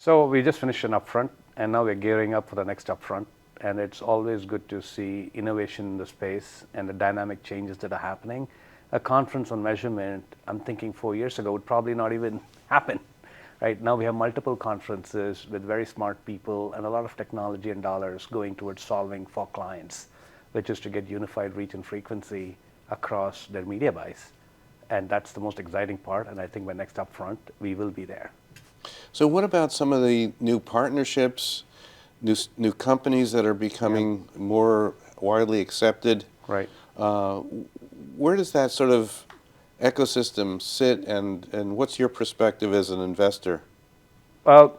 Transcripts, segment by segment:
So we just finished an upfront, and now we're gearing up for the next upfront. And it's always good to see innovation in the space and the dynamic changes that are happening. A conference on measurement, I'm thinking 4 years ago, would probably not even happen. Right now we have multiple conferences with very smart people and a lot of technology and dollars going towards solving for clients, which is to get unified reach and frequency across their media buys. And that's the most exciting part, and I think by next upfront, we will be there. So what about some of the new partnerships, new companies that are becoming more widely accepted? Right. Where does that sort of ecosystem sit, and what's your perspective as an investor? Well,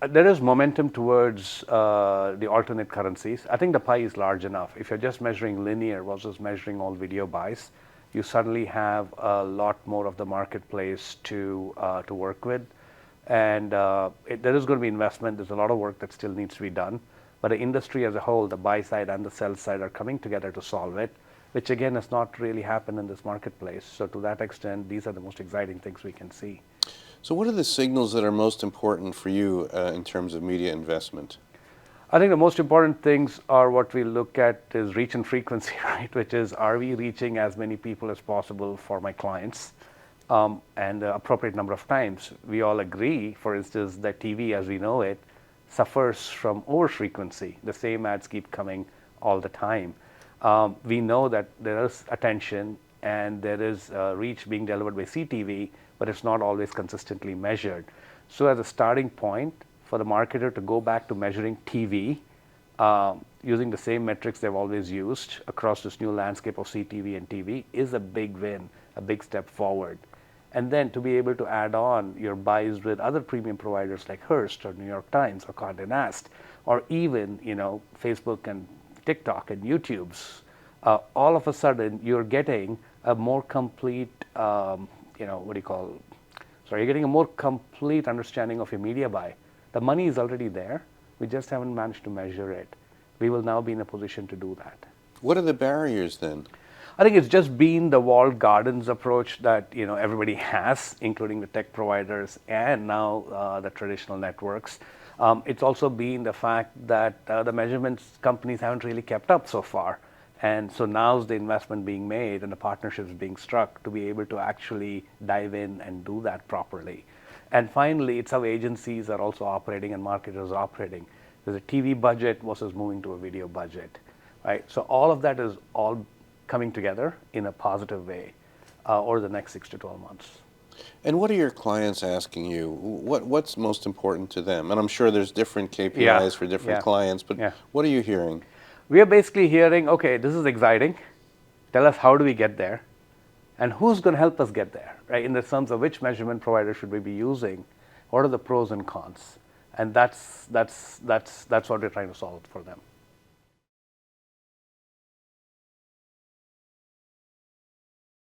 there is momentum towards the alternate currencies. I think the pie is large enough. If you're just measuring linear versus measuring all video buys, you suddenly have a lot more of the marketplace to work with. And there is going to be investment. There's a lot of work that still needs to be done. But the industry as a whole, the buy side and the sell side, are coming together to solve it, which again has not really happened in this marketplace. So to that extent, these are the most exciting things we can see. So what are the signals that are most important for you in terms of media investment? I think the most important things are what we look at is reach and frequency, right? Which is, are we reaching as many people as possible for my clients? And the appropriate number of times. We all agree, for instance, that TV as we know it suffers from over-frequency. The same ads keep coming all the time. We know that there is attention and there is reach being delivered by CTV, but it's not always consistently measured. So as a starting point for the marketer to go back to measuring TV using the same metrics they've always used across this new landscape of CTV and TV is a big win, a big step forward. And then to be able to add on your buys with other premium providers like Hearst or New York Times or Condé Nast, or even Facebook and TikTok and YouTube's, all of a sudden you're getting a more complete, you're getting a more complete understanding of your media buy. The money is already there. We just haven't managed to measure it. We will now be in a position to do that. What are the barriers then? I think it's just been the walled gardens approach that everybody has, including the tech providers and now the traditional networks. It's also been the fact that the measurements companies haven't really kept up so far. And so now's the investment being made and the partnerships being struck to be able to actually dive in and do that properly. And finally, it's how agencies are also operating and marketers are operating. There's a TV budget versus moving to a video budget, right? So all of that is all coming together in a positive way over the next 6 to 12 months. And what are your clients asking you? What's most important to them? And I'm sure there's different KPIs for different clients, but what are you hearing? We are basically hearing, okay, this is exciting. Tell us, how do we get there? And who's going to help us get there, right? In the terms of which measurement provider should we be using? What are the pros and cons? And that's what we're trying to solve for them.